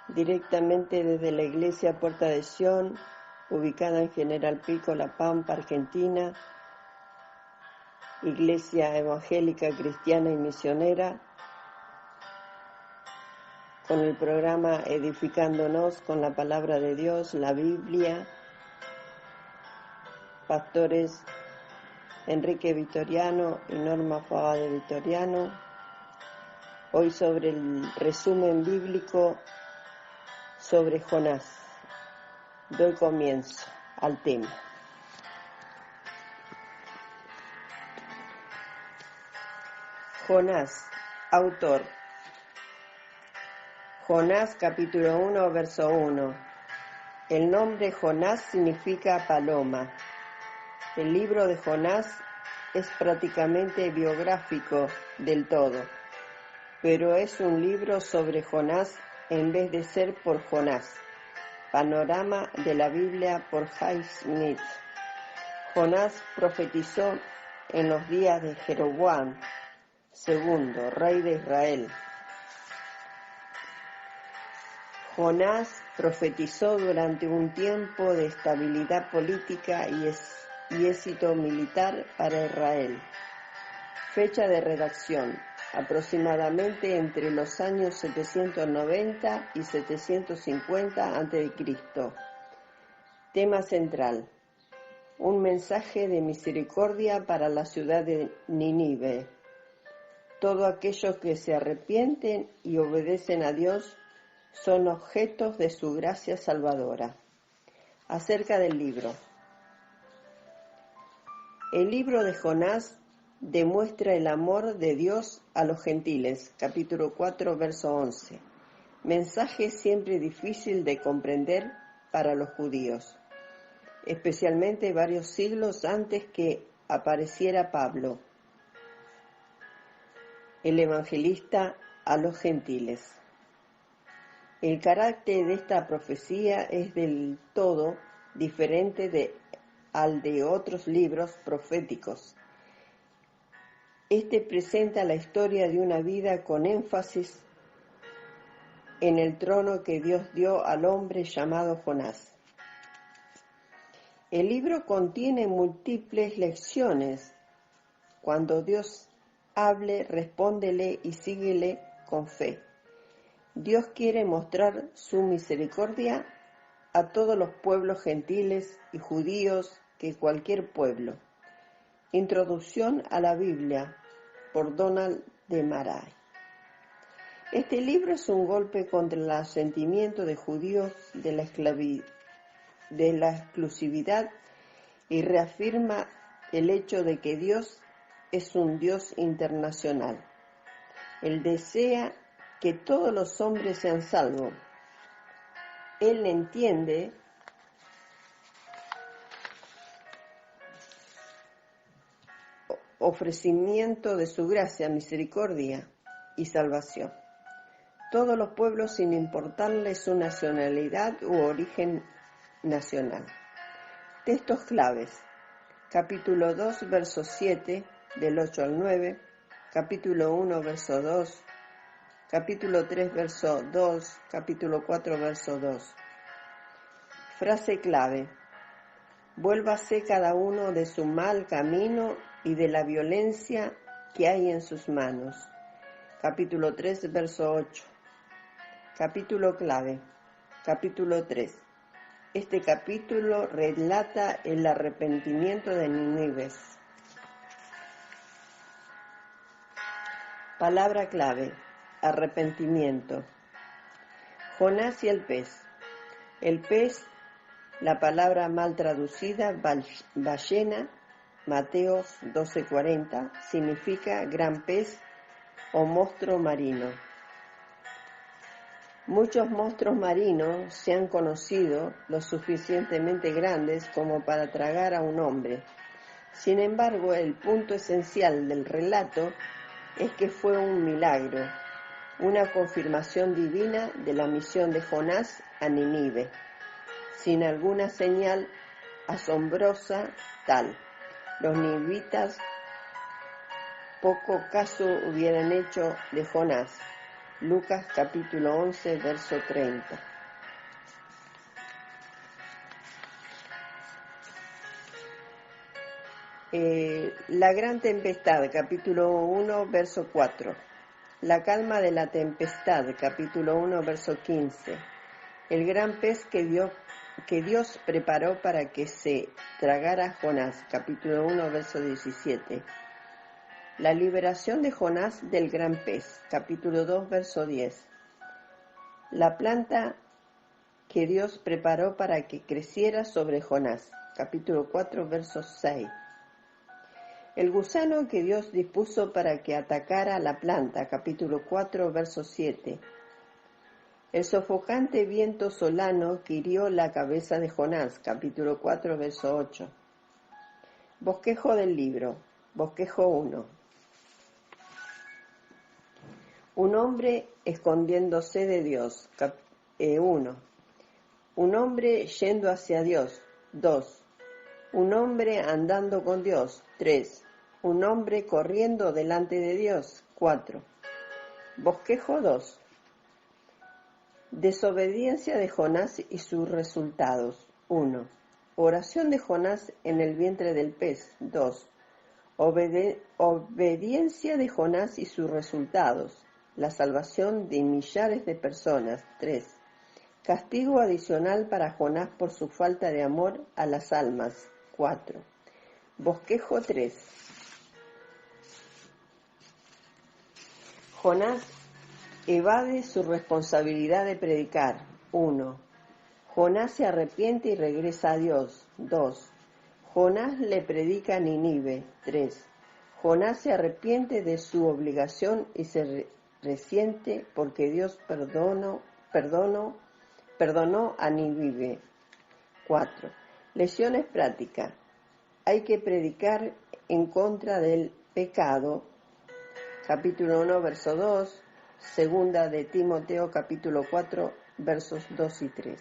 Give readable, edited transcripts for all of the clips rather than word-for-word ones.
directamente desde la Iglesia Puerta de Sion, ubicada en General Pico, La Pampa, Argentina, Iglesia Evangélica Cristiana y Misionera, con el programa Edificándonos con la Palabra de Dios, la Biblia, pastores Enrique Vitoriano y Norma Fabade Vitoriano. Hoy sobre el resumen bíblico sobre Jonás. Doy comienzo al tema. Jonás, autor. Jonás, capítulo 1, verso 1. El nombre Jonás significa paloma. El libro de Jonás es prácticamente biográfico del todo, pero es un libro sobre Jonás en vez de ser por Jonás. Panorama de la Biblia por Jay Smith. Jonás profetizó en los días de Jeroboam II, rey de Israel. Jonás profetizó durante un tiempo de estabilidad política y éxito militar para Israel. Fecha de redacción: aproximadamente entre los años 790 y 750 a.C. Tema central: un mensaje de misericordia para la ciudad de Nínive. Todos aquellos que se arrepienten y obedecen a Dios son objetos de su gracia salvadora. Acerca del libro. El libro de Jonás demuestra el amor de Dios a los gentiles, capítulo 4, verso 11. Mensaje siempre difícil de comprender para los judíos, especialmente varios siglos antes que apareciera Pablo, el evangelista a los gentiles. El carácter de esta profecía es del todo diferente al de otros libros proféticos. Este presenta la historia de una vida con énfasis en el trono que Dios dio al hombre llamado Jonás. El libro contiene múltiples lecciones. Cuando Dios hable, respóndele y síguele con fe. Dios quiere mostrar su misericordia a todos los pueblos gentiles y judíos que cualquier pueblo. Introducción a la Biblia por Donald de Maray. Este libro es un golpe contra el asentimiento de judíos de la exclusividad y reafirma el hecho de que Dios es un Dios internacional. Él desea que todos los hombres sean salvos. Él entiende ofrecimiento de su gracia, misericordia y salvación. Todos los pueblos, sin importarle su nacionalidad u origen nacional. Textos claves: capítulo 2, verso 7, del 8 al 9, capítulo 1, verso 2, capítulo 3, verso 2, capítulo 4, verso 2. Frase clave: vuélvase cada uno de su mal camino y de la violencia que hay en sus manos. Capítulo 3, verso 8. Capítulo clave: capítulo 3. Este capítulo relata el arrepentimiento de Nínive. Palabra clave: arrepentimiento. Jonás y el pez. El pez, la palabra mal traducida, ballena, Mateos 12:40, significa gran pez o monstruo marino. Muchos monstruos marinos se han conocido lo suficientemente grandes como para tragar a un hombre. Sin embargo, el punto esencial del relato es que fue un milagro, una confirmación divina de la misión de Jonás a Nínive, sin alguna señal asombrosa tal. Los ninivitas poco caso hubieran hecho de Jonás, Lucas capítulo 11, verso 30. La gran tempestad, capítulo 1, verso 4. La calma de la tempestad, capítulo 1, verso 15. El gran pez que Dios preparó para que se tragara a Jonás, capítulo 1, verso 17. La liberación de Jonás del gran pez, capítulo 2, verso 10. La planta que Dios preparó para que creciera sobre Jonás, capítulo 4, verso 6. El gusano que Dios dispuso para que atacara la planta, capítulo 4, verso 7. El sofocante viento solano que hirió la cabeza de Jonás, capítulo 4, verso 8. Bosquejo del libro, bosquejo 1. Un hombre escondiéndose de Dios, 1. Un hombre yendo hacia Dios, 2. Un hombre andando con Dios, 3. Un hombre corriendo delante de Dios, 4. Bosquejo 2. Desobediencia de Jonás y sus resultados, 1. Oración de Jonás en el vientre del pez, 2. Obediencia de Jonás y sus resultados, la salvación de millares de personas, 3. Castigo adicional para Jonás por su falta de amor a las almas, 4. Bosquejo 3. Jonás evade su responsabilidad de predicar, 1. Jonás se arrepiente y regresa a Dios, 2. Jonás le predica a Nínive, 3. Jonás se arrepiente de su obligación y se resiente porque Dios perdonó a Nínive, 4. Lecciones prácticas. Hay que predicar en contra del pecado, capítulo 1, verso 2, segunda de Timoteo, capítulo 4, versos 2 y 3.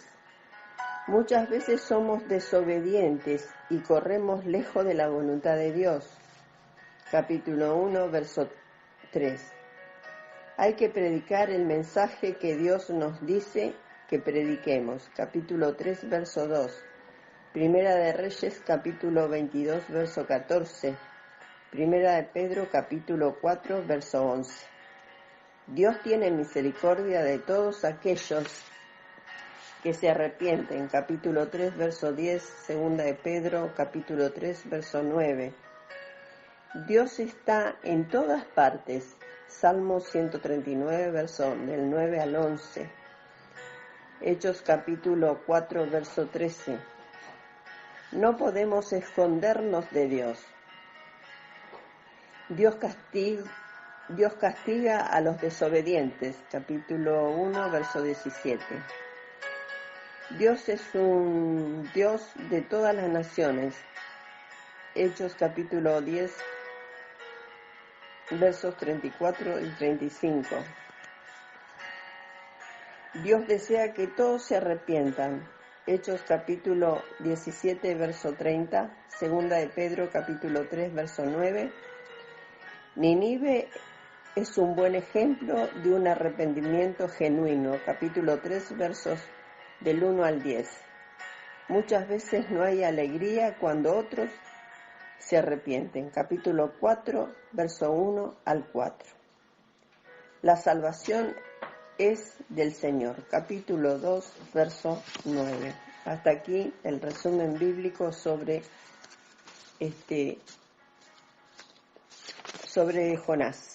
Muchas veces somos desobedientes y corremos lejos de la voluntad de Dios, capítulo 1, verso 3. Hay que predicar el mensaje que Dios nos dice que prediquemos, capítulo 3, verso 2. Primera de Reyes, capítulo 22, verso 14. Primera de Pedro, capítulo 4, verso 11. Dios tiene misericordia de todos aquellos que se arrepienten, capítulo 3, verso 10. Segunda de Pedro, capítulo 3, verso 9. Dios está en todas partes, Salmo 139, verso del 9 al 11. Hechos, capítulo 4, verso 13. No podemos escondernos de Dios. Dios castiga a los desobedientes, capítulo 1, verso 17. Dios es un Dios de todas las naciones, Hechos capítulo 10, versos 34 y 35. Dios desea que todos se arrepientan, Hechos capítulo 17, verso 30, segunda de Pedro capítulo 3, verso 9. Nínive es un buen ejemplo de un arrepentimiento genuino, capítulo 3, versos del 1 al 10. Muchas veces no hay alegría cuando otros se arrepienten, capítulo 4, verso 1 al 4. La salvación es del Señor, capítulo 2, verso 9. Hasta aquí el resumen bíblico sobre Jonás.